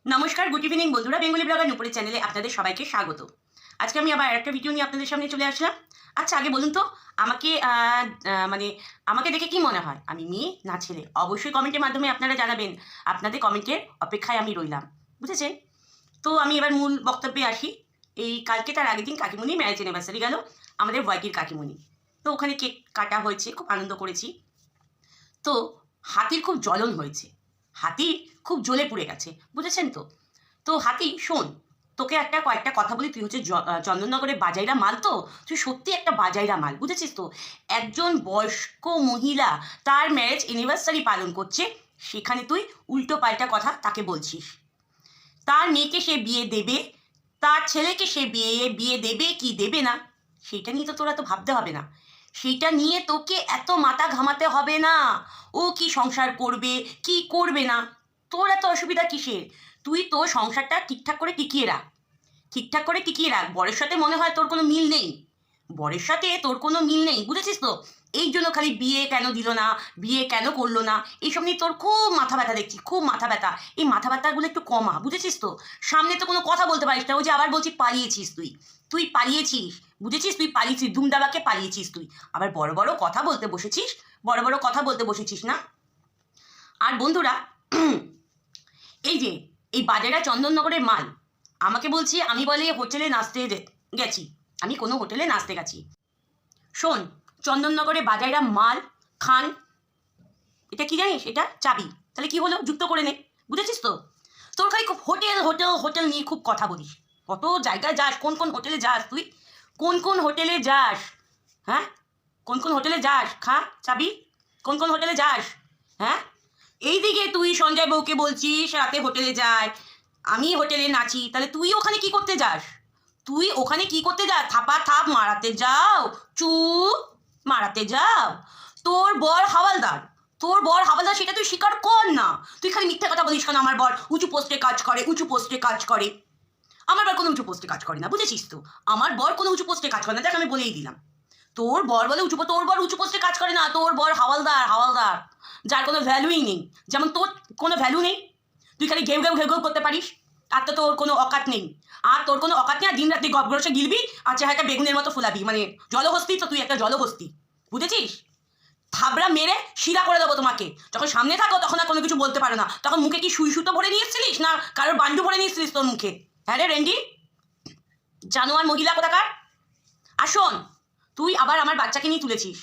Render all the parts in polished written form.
নমস্কার, good evening বন্ধুরা। Bengali blogger নুপুরের চ্যানেলে আপনাদের সবাইকে স্বাগত। আজকে আমি আবার একটা ভিডিও নিয়ে আপনাদের সামনে চলে আসলাম। আচ্ছা, আগে বলুন তো আমাকে মানে আমাকে দেখে কি মনে হয়, আমি মেয়ে না ছেলে? অবশ্যই কমেন্টের মাধ্যমে আপনারা জানাবেন। আপনাদের কমেন্টের অপেক্ষায় আমি রইলাম, বুঝেছেন? তো আমি এবার মূল বক্তব্যে আসি। এই কালকে তার আগের দিন কাকিমণি ম্যারেজ অ্যানিভার্সারি গেল, আমাদের ওয়াইটির কাকিমণি। তো ওখানে কেক কাটা হয়েছে, খুব আনন্দ করেছি। তো হাতির খুব জ্বলন হয়েছে, হাতি খুব জ্বলে পুড়ে গেছে, বুঝেছেন তো? তো হাতি শোন, তোকে কয়েকটা কথা বলি। তুই হচ্ছে চন্দননগরের বাজাইরা মাল, তো তুই সত্যি একটা বাজাইরা মাল, বুঝেছিস তো? একজন বয়স্ক মহিলা তার ম্যারেজ অ্যানিভার্সারি পালন করছে, সেখানে তুই উল্টো পাল্টা কথা তাকে বলছিস। তার মেয়েকে সে বিয়ে দেবে, তার ছেলেকে সে বিয়ে দেবে কি দেবে না, সেইটা নিয়ে তো তোরা তো ভাবতে হবে না। সেইটা নিয়ে তোকে এত মাথা ঘামাতে হবে না। ও কি সংসার করবে কি করবে না, তোর এত অসুবিধা কিসের? তুই তোর সংসারটা ঠিকঠাক করে টিকিয়ে রাখ, ঠিকঠাক করে টিকিয়ে রাখ। বরের সাথে মনে হয় তোর কোনো মিল নেই, বরের সাথে তোর কোনো মিল নেই, বুঝেছিস তো? এই জন্য খালি বিয়ে কেন দিল না, বিয়ে কেন করলো না, এইসব নিয়ে তোর খুব মাথা ব্যথা দেখছি, খুব মাথা ব্যথা। এই মাথা ব্যথাগুলো একটু কমা, বুঝেছিস তো? সামনে তো কোনো কথা বলতে পারিস না। ওই যে আবার বলছি পালিয়েছিস তুই, তুই পালিয়েছিস, বুঝেছিস? তুই পালিয়েছিস, দুমদাবাকে পালিয়েছিস তুই। আবার বড় বড় কথা বলতে বসেছিস, বড় বড় কথা বলতে বসেছিস না? আর বন্ধুরা, এই যে এই বাজারে চন্দননগরের মাল আমাকে বলছি, আমি বলে হোটেলে নাচতে গেছি, আমি কোনো হোটেলে নাচতে গেছি। শোন, চন্দননগরে বাজাইরা মাল খান, এটা কি জানিস? এটা চাবি। তাহলে কি হলো, যুক্ত করে নে, বুঝেছিস তো? তোর খালি খুব হোটেল হোটেল হোটেল নিয়ে খুব কথা বলিস। কত জায়গায় যাস, কোন কোন হোটেলে যাস তুই? কোন কোন হোটেলে যাস? হ্যাঁ, কোন কোন হোটেলে যাস? খা চাবি, কোন কোন হোটেলে যাস? হ্যাঁ, এইদিকে তুই সঞ্জয় বউকে বলছিস রাতে হোটেলে যায়, আমি হোটেলে নাচি, তাহলে তুই ওখানে কি করতে যাস? তুই ওখানে কি করতে যাস? থাপা থাপ মারাতে যাও, চুপ মারাতে যাও। তোর বর হাওয়ালদার, তোর বর হাওয়ালদার, সেটা তুই স্বীকার কর না। তুই খালি মিথ্যা কথা বলিস কেন? আমার বর উঁচু পোস্টে কাজ করে, উঁচু পোস্টে কাজ করে। আমার বর কোনো উঁচু পোস্টে কাজ করে না, বুঝেছিস তো? আমার বর কোনো উঁচু পোস্টে কাজ করে না, দেখ আমি বলেই দিলাম। তোর বর বলে তোর বর উঁচু পোস্টে কাজ করে না, তোর বর হাওয়ালদার, হাওয়ালদার, যার কোনো ভ্যালুই নেই। যেমন তোর কোনো ভ্যালু নেই, তুই খালি ঘেউ ঘেউ ঘেউ ঘেউ করতে পারিস, আর তো তোর কোনো অকাত নেই। আর তোর কোনো অকাত নেই, আর দিন রাত্রি গপগরসে গিলবি, আর চেহারাটা বেগুনের মতো ফুলাবি, মানে জলহস্তি তো তুই, একটা জলহস্তি, বুঝেছিস? থাবড়া মেরে শিরা করে দেবো তোমাকে। যখন সামনে থাকো তখন আর কোনো কিছু বলতে পারো না। তখন মুখে কি সুই সুতো ভরে নিয়ে এসেছিলিস, না কারোর বান্ডু ভরে নিয়ে এসেছিলিস তোর মুখে? হ্যাঁ রে রেন্ডি, জানোয়ার মহিলা কোথাকার। আর শোন, তুই আবার আমার বাচ্চাকে নিয়ে তুলেছিস,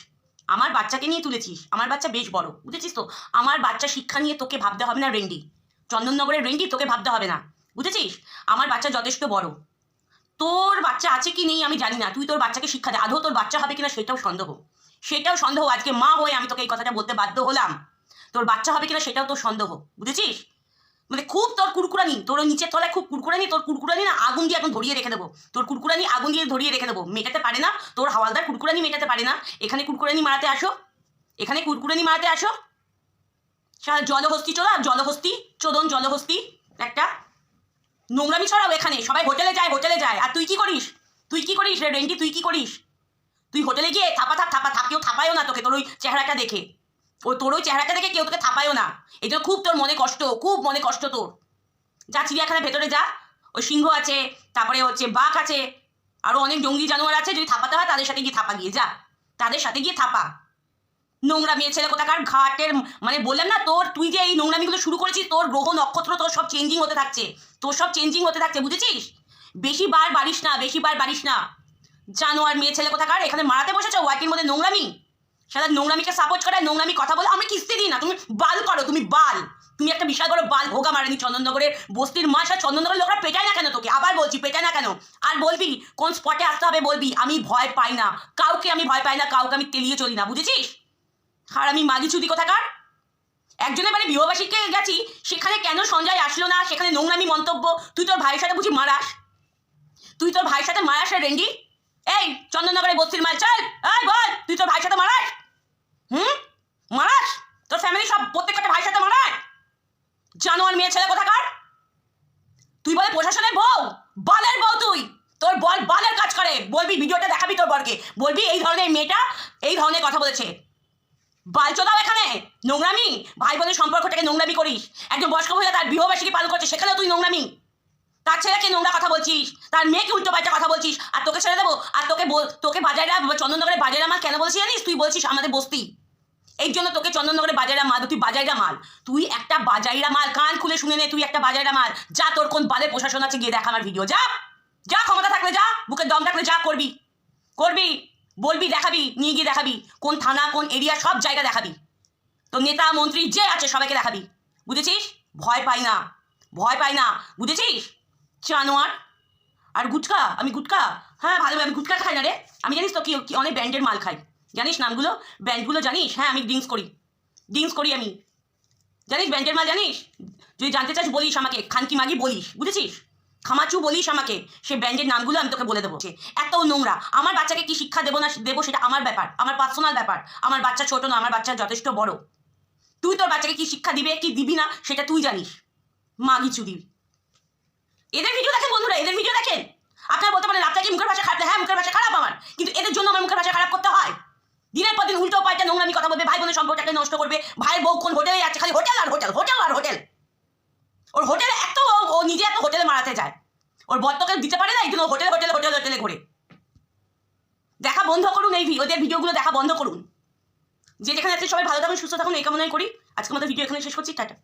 আমার বাচ্চাকে নিয়ে তুলেছিস। আমার বাচ্চা বেশ বড়, বুঝেছিস তো? আমার বাচ্চা শিক্ষা নিয়ে তোকে ভাবতে হবে না রেন্ডি, চন্দননগরের রেন্ডি, তোকে ভাবতে হবে না, বুঝেছিস? আমার বাচ্চা যথেষ্ট বড়। তোর বাচ্চা আছে কি নেই আমি জানি না, তুই তোর বাচ্চাকে শিক্ষা দে। আদৌ তোর বাচ্চা হবে কিনা সেটাও সন্দেহ, সেটাও সন্দেহ। আজকে মা হয়ে আমি তোকে এই কথাটা বলতে বাধ্য হলাম। তোর বাচ্চা হবে কিনা সেটাও তোর সন্দেহ, বুঝেছিস? মানে খুব তোর কুরকুরানি, তোর নিচের তলায় খুব কুরকুরানি, তোর কুরকুরানি না আগুন দিয়ে এখন ধরিয়ে রেখে দেবো। তোর কুরকুরানি আগুন দিয়ে ধরিয়ে রেখে দেবো, মেটাতে পারে না তোর হাওয়ালদার কুরকুরানি, মেটাতে পারে না। এখানে কুরকুরানি মারাতে আসো, এখানে কুরকুরানি মারাতে আসো। জলহস্তি চোরা, জলহস্তি চোদন, জলহস্তি একটা। নোংরামি ছড়াও এখানে, সবাই হোটেলে যায়, হোটেলে যায়, আর তুই কি করিস? তুই কি করিস রে রেন্টি, তুই কি করিস? তুই হোটেলে গিয়ে থাপা থাপ থাপা থাপ, কেউ থাপায়ও না তোকে তোর ওই চেহারাটা দেখে। তোর ওই চেহারাটা দেখে কেউ তোকে থাপায়ও না। এই জন্য খুব তোর মনে কষ্ট, খুব মনে কষ্ট তোর। যা চিড়িয়াখানার ভেতরে যা, ওই সিংহ আছে, তারপরে হচ্ছে বাঘ আছে, আরও অনেক জঙ্গলি জানোয়ার আছে, যদি থাপাতে হয় তাদের সাথে গিয়ে থাপা, গিয়ে যা, তাদের সাথে গিয়ে থাপা। নোংরা মেয়ে ছেলে কোথাকার, ঘাটের মানে বললাম না তোর, তুই যে এই নোংরামিগুলো শুরু করেছিস, তোর গ্রহ নক্ষত্র তোর সব চেঞ্জিং হতে থাকছে, তোর সব চেঞ্জিং হতে থাকছে, বুঝেছিস? বেশি বার বাড়িস না, বেশি বার বাড়িস না। জানোয়ার মেয়ে ছেলে কোথাকার, এখানে মারাতে বসেছো ওয়াইটির মধ্যে নোংরামি। সারা নোংরামিকে সাপোর্ট করে, নোংরামি কথা বলে, আমরা কিস্তি দিই না, তুমি বাল করো, তুমি বাল, তুমি একটা বিশাল বড় বাল ভোগা মারানি চন্দননগরের বস্তির মাস। আর চন্দননগরের লোকরা পেটায় না কেন তোকে? আবার বলছি, পেটায় না কেন? আর বলবি কোন স্পটে আসতে হবে, বলবি। আমি ভয় পাই না কাউকে, আমি ভয় পাই না কাউকে, আমি তেলিয়ে চলি না, বুঝেছিস? আর আমি মাগি চুদি কোথাকার। একজনের বাড়ি বিবাহবাসীকে গেছি, সেখানে কেন সঞ্জয় আসলো না, সেখানে নোংরামি মন্তব্য। তুই তোর ভাইয়ের সাথে বুঝি মারাস, তুই তোর ভাইয়ের সাথে মারাস রে রেন্ডি? এই চন্দননগরে বস্তির মাল, চল এই বল, তুই তোর ভাইয়ের সাথে মারাস? মারাস? তোর ফ্যামিলি সব প্রত্যেকটা ভাইয়ের সাথে মারায়? জানোয়ার মেয়ে ছেলে কোথাকার। তুই বলে প্রশাসনের বউ, বালের বউ তুই, তোর বল বালের কাজ করে। বলবি, ভিডিওটা দেখাবি তোর বরকে, বলবি এই ধরনের মেয়েটা এই ধরনের কথা বলেছে, বালচোদাও এখানে নোংরামি, ভাই বোনের সম্পর্কটাকে নোংরামি করিস। একজন বয়স্ক মহিলা তার বিবাহবার্ষিকী পালন করছে, সেখানেও তুই নোংরামি। তার ছেলেকে নোংরা কথা বলছিস, তার মেয়েকে উল্টো পাল্টা কথা বলছিস, আর তোকে ছেড়ে দেবো? আর তোকে বাজাইরা চন্দননগরের বাজাইরা মাল কেন বলছিস জানিস? তুই বলছিস আমাদের বস্তি, এই জন্য তোকে চন্দননগরের বাজাইরা মাল। তুই বাজাইরা মাল, তুই একটা বাজাইরা মাল। কান খুলে শুনে নে, তুই একটা বাজাইরা মাল। যা, তোর কোন বালে প্রশাসন আছে গিয়ে দেখ আমার ভিডিও। যা যা, ক্ষমতা থাকলে যা, বুকের দম থাকলে যা, করবি করবি, বলবি, দেখাবি, নিয়ে গিয়ে দেখাবি, কোন থানা কোন এরিয়া সব জায়গা দেখাবি। তো নেতা মন্ত্রী যে আছে সবাইকে দেখাবি, বুঝেছিস? ভয় পাই না, ভয় পাই না, বুঝেছিস? জানোয়ার। আর গুটকা, আমি গুটকা, হ্যাঁ ভালো, আমি গুটকা খাই না রে। আমি জানিস তো কি কি অনেক ব্র্যান্ডের মাল খাই, জানিস নামগুলো, ব্র্যান্ডগুলো জানিস? হ্যাঁ আমি ড্রিঙ্কস করি আমি, জানিস ব্র্যান্ডের মাল জানিস? যদি জানতে চাস বলিস আমাকে, খানকি মাগি বলিস, বুঝেছিস? খামাচু বলিস আমাকে, সে ব্র্যান্ডের নামগুলো আমি তোকে বলে দেবো। এত নোংরা। আমার বাচ্চাকে কি শিক্ষা দেবো না দেবো সেটা আমার ব্যাপার, আমার পার্সোনাল ব্যাপার। আমার বাচ্চা ছোট না, আমার বাচ্চা যথেষ্ট বড়। তুই তোর বাচ্চাকে কি শিক্ষা দিবে কি দিবি না সেটা তুই জানিস। মাগি চুদি। এদের ভিডিও দেখেন বন্ধুরা, এদের ভিডিও দেখেন। আপনারা বলতে পারেন আপনার কি মুখের ভাষা খারাপ? হ্যাঁ মুখের ভাষা খারাপ আমার, কিন্তু এদের জন্য আমার মুখের ভাষা খারাপ করতে হয়। দিনের পর দিন উল্টো পাল্টা নোংরামি কথা বলবে, ভাই বোনের সম্পর্কটাকে নষ্ট করবে। ভাইয়ের বউ কোন হোটেলে যাচ্ছে, খালি হোটেল আর হোটেল, হোটেল আর হোটেল। ওর হোটেলে এত, ও নিজে এত হোটেলে মারাতে যায়, ওর বর্তকে দিতে পারে না, এই জন্য হোটেলে হোটেলে হোটেলে হোটেলে ঘুরে। দেখা বন্ধ করুন, এই ওদের ভিডিওগুলো দেখা বন্ধ করুন। যে যেখানে আছে সবাই ভালো থাকুন, সুস্থ থাকুন, এই কামনাই করি। আজকের মতো ভিডিও এখানে শেষ করছি, টাটা।